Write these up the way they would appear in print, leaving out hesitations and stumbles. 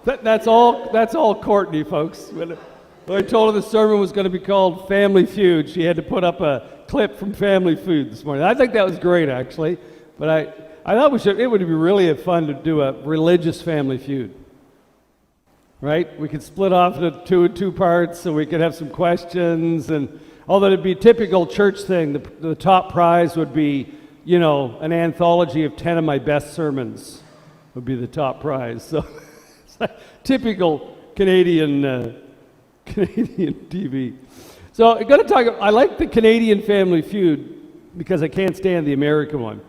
That's all Courtney, folks. When I told her the sermon was going to be called Family Feud, she had to put up a clip from Family Feud this morning. I think that was great, actually. But I thought it would be really fun to do a religious Family Feud. Right? We could split off into two parts so we could have some questions. And although it'd be a typical church thing, the top prize would be, an anthology of 10 of my best sermons would be the top prize. So it's like typical Canadian TV. So I'm going to talk. I like the Canadian Family Feud because I can't stand the American one,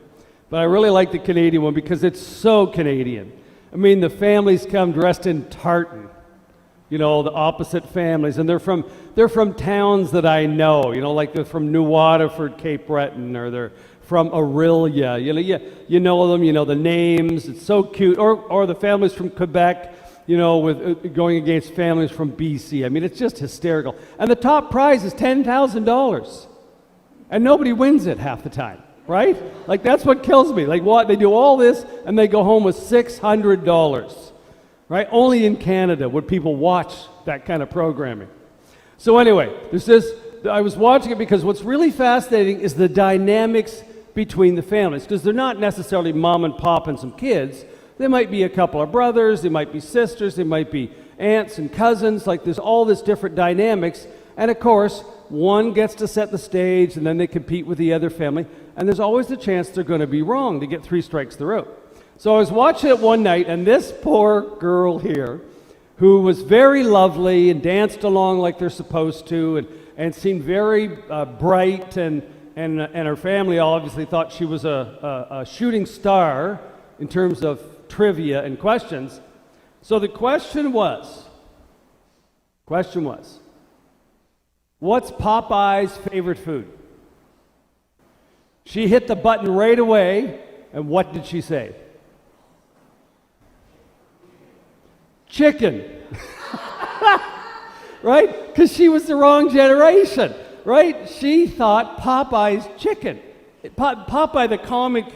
but I really like the Canadian one because it's so Canadian. I mean, the families come dressed in tartan, the opposite families, and they're from towns that I know, like they're from New Waterford, Cape Breton, or they're from Orillia. You know them, the names. It's so cute. Or the families from Quebec, with going against families from BC. I mean, it's just hysterical. And the top prize is $10,000, and nobody wins it half the time. Right? Like, that's what kills me. Like, what? They do all this, and they go home with $600. Right? Only in Canada would people watch that kind of programming. So anyway, I was watching it because what's really fascinating is the dynamics between the families. Because they're not necessarily mom and pop and some kids. They might be a couple of brothers, they might be sisters, they might be aunts and cousins. Like, there's all this different dynamics. And of course, one gets to set the stage, and then they compete with the other family. And there's always the chance they're going to be wrong, to get 3 strikes they're out. So I was watching it one night, and this poor girl here, who was very lovely and danced along like they're supposed to, and seemed very bright, and her family obviously thought she was a shooting star in terms of trivia and questions. So the question was, what's Popeye's favorite food? She hit the button right away, and what did she say? Chicken. Right? Because she was the wrong generation. Right? She thought Popeye's chicken. Popeye, the comic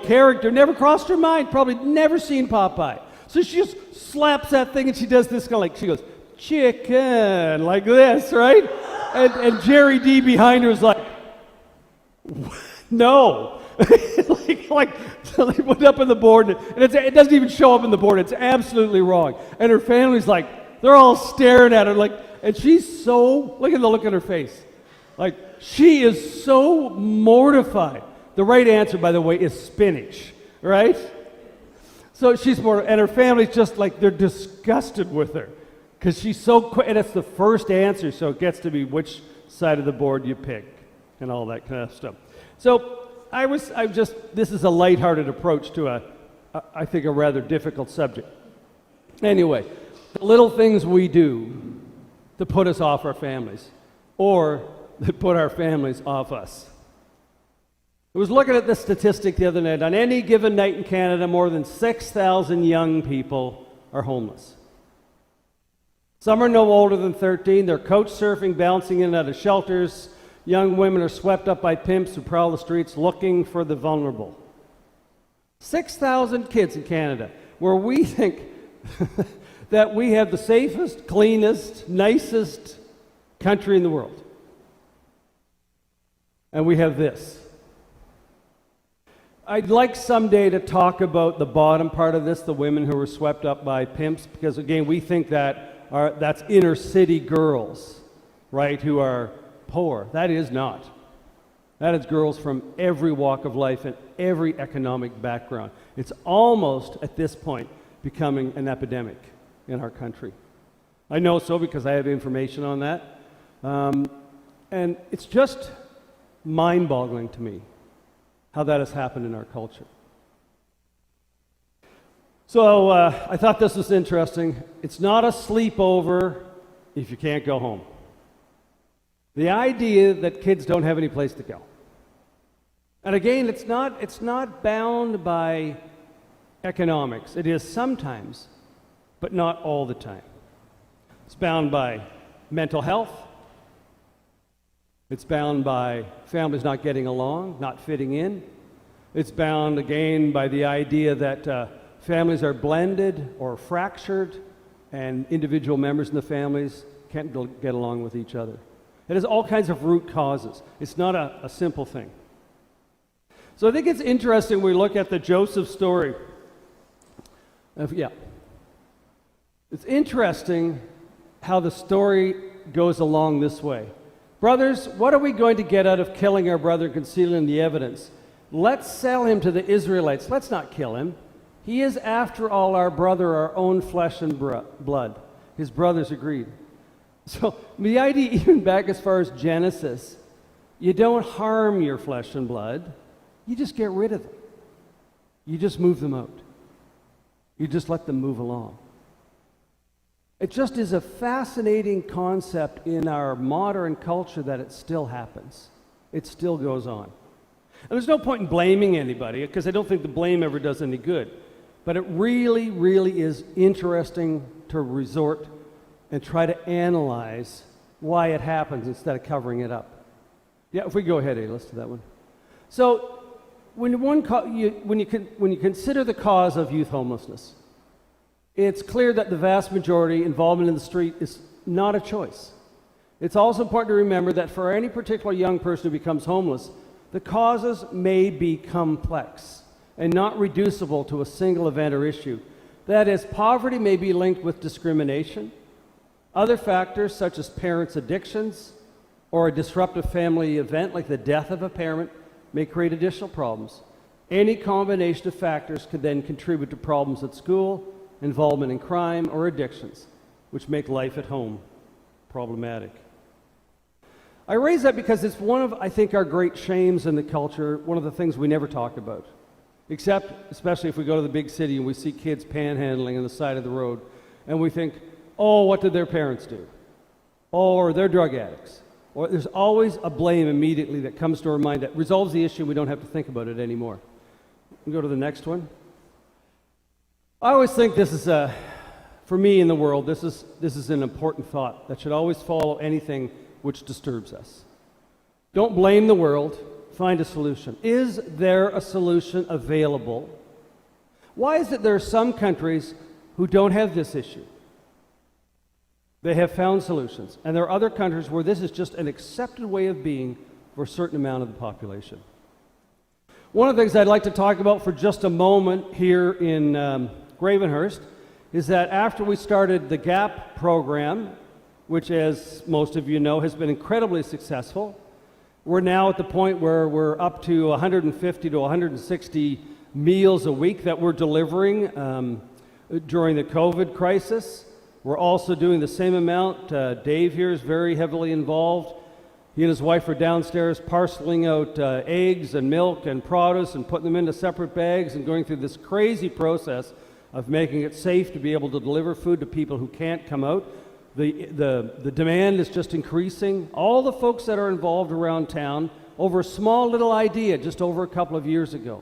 character, never crossed her mind. Probably never seen Popeye. So she just slaps that thing, and she does this she goes, chicken, like this, right? And Jerry D behind her is like, no. So they put it up on the board, and it doesn't even show up on the board. It's absolutely wrong. And her family's like, they're all staring at her, and she's so, look at the look on her face. Like, she is so mortified. The right answer, by the way, is spinach, right? So she's mortified, and her family's just like, they're disgusted with her because she's so quick, and it's the first answer, so it gets to be which side of the board you pick and all that kind of stuff. So this is a lighthearted approach to I think a rather difficult subject. Anyway, the little things we do to put us off our families, or that put our families off us. I was looking at this statistic the other night. On any given night in Canada, more than 6,000 young people are homeless. Some are no older than 13. They're couch surfing, bouncing in and out of shelters. Young women are swept up by pimps who prowl the streets looking for the vulnerable. 6,000 kids in Canada, where we think that we have the safest, cleanest, nicest country in the world. And we have this. I'd like someday to talk about the bottom part of this, the women who were swept up by pimps, because again, we think that's inner city girls, right, who are poor. That is not. That is girls from every walk of life and every economic background. It's almost, at this point, becoming an epidemic in our country. I know so because I have information on that. And it's just mind-boggling to me how that has happened in our culture. So I thought this was interesting. It's not a sleepover if you can't go home. The idea that kids don't have any place to go. And again, it's not bound by economics. It is sometimes, but not all the time. It's bound by mental health. It's bound by families not getting along, not fitting in. It's bound, again, by the idea that Families are blended or fractured, and individual members in the families can't get along with each other. It has all kinds of root causes. It's not a simple thing. So I think it's interesting when we look at the Joseph story. It's interesting how the story goes along this way. Brothers, what are we going to get out of killing our brother and concealing the evidence? Let's sell him to the Israelites. Let's not kill him. He is, after all, our brother, our own flesh and blood. His brothers agreed. So the idea, even back as far as Genesis, you don't harm your flesh and blood. You just get rid of them. You just move them out. You just let them move along. It just is a fascinating concept in our modern culture that it still happens. It still goes on. And there's no point in blaming anybody, because I don't think the blame ever does any good. But it really, really is interesting to resort and try to analyze why it happens instead of covering it up. Yeah, if we go ahead, let's do that one. So when you consider the cause of youth homelessness, it's clear that the vast majority involvement in the street is not a choice. It's also important to remember that for any particular young person who becomes homeless, the causes may be complex and not reducible to a single event or issue. That is, poverty may be linked with discrimination. Other factors, such as parents' addictions or a disruptive family event like the death of a parent, may create additional problems. Any combination of factors could then contribute to problems at school, involvement in crime, or addictions, which make life at home problematic. I raise that because it's one of, I think, our great shames in the culture, one of the things we never talk about. Except, especially if we go to the big city and we see kids panhandling on the side of the road, and we think, oh, what did their parents do? Or they're drug addicts. Or there's always a blame immediately that comes to our mind that resolves the issue and we don't have to think about it anymore. We go to the next one. I always think this is, for me in the world, this is an important thought that should always follow anything which disturbs us. Don't blame the world, find a solution. Is there a solution available? Why is it there are some countries who don't have this issue? They have found solutions. And there are other countries where this is just an accepted way of being for a certain amount of the population. One of the things I'd like to talk about for just a moment here in Gravenhurst is that after we started the GAP program, which, as most of you know, has been incredibly successful, we're now at the point where we're up to 150 to 160 meals a week that we're delivering during the COVID crisis. We're also doing the same amount. Dave here is very heavily involved. He and his wife are downstairs parceling out eggs and milk and produce and putting them into separate bags and going through this crazy process of making it safe to be able to deliver food to people who can't come out. The demand is just increasing. All the folks that are involved around town over a small little idea just over a couple of years ago.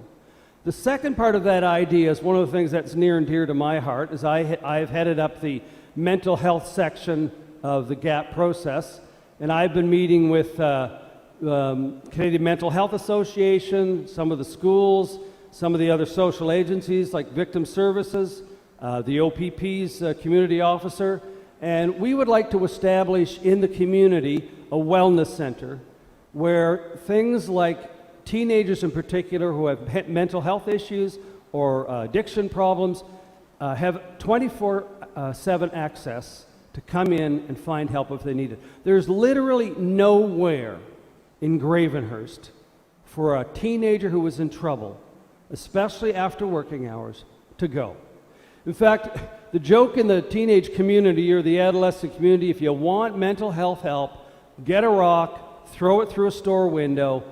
The second part of that idea is one of the things that's near and dear to my heart, is I've headed up the mental health section of the GAP process, and I've been meeting with Canadian Mental Health Association, some of the schools, some of the other social agencies like Victim Services, the OPP's community officer, and we would like to establish in the community a wellness center where things like teenagers in particular who have mental health issues or addiction problems have 24/7 access to come in and find help if they need it. There's literally nowhere in Gravenhurst for a teenager who is in trouble, especially after working hours, to go. In fact, the joke in the teenage community or the adolescent community, if you want mental health help, get a rock, throw it through a store window,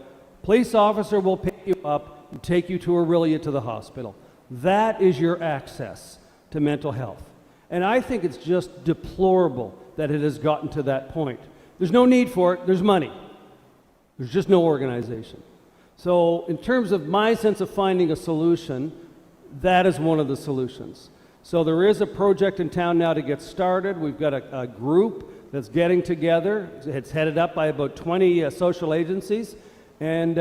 police officer will pick you up and take you to Aurelia to the hospital. That is your access to mental health. And I think it's just deplorable that it has gotten to that point. There's no need for it, there's money. There's just no organization. So in terms of my sense of finding a solution, that is one of the solutions. So there is a project in town now to get started. We've got a group that's getting together. It's headed up by about 20 social agencies. And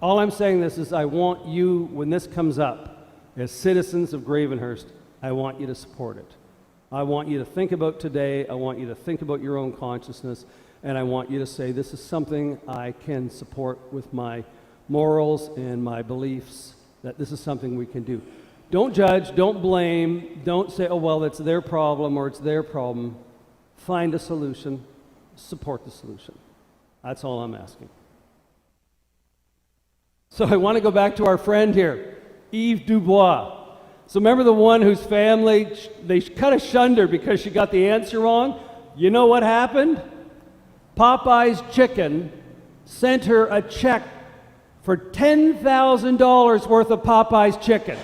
all I'm saying this is I want you, when this comes up, as citizens of Gravenhurst, I want you to support it. I want you to think about today. I want you to think about your own consciousness. And I want you to say, this is something I can support with my morals and my beliefs, that this is something we can do. Don't judge, don't blame, don't say, oh, well, it's their problem or it's their problem. Find a solution, support the solution. That's all I'm asking. So I want to go back to our friend here, Eve Dubois. So remember the one whose family, they kind of shunned her because she got the answer wrong? You know what happened? Popeye's Chicken sent her a check for $10,000 worth of Popeye's chicken.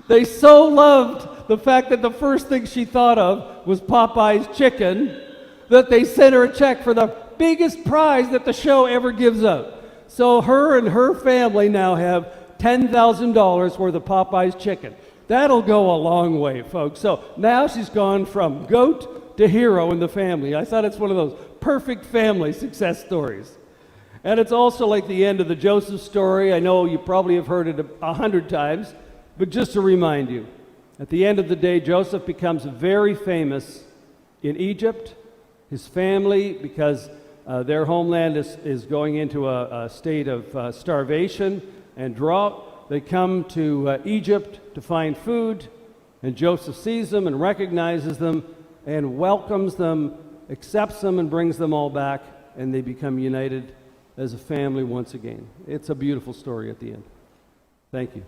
They so loved the fact that the first thing she thought of was Popeye's chicken that they sent her a check for the biggest prize that the show ever gives out. So her and her family now have $10,000 worth of Popeye's chicken. That'll go a long way, folks. So now she's gone from goat to hero in the family. I thought it's one of those perfect family success stories. And it's also like the end of the Joseph story. I know you probably have heard it 100 times, but just to remind you, at the end of the day, Joseph becomes very famous in Egypt. His family, because their homeland is going into a state of starvation and drought. They come to Egypt to find food, and Joseph sees them and recognizes them and welcomes them, accepts them and brings them all back, and they become united as a family once again. It's a beautiful story at the end. Thank you.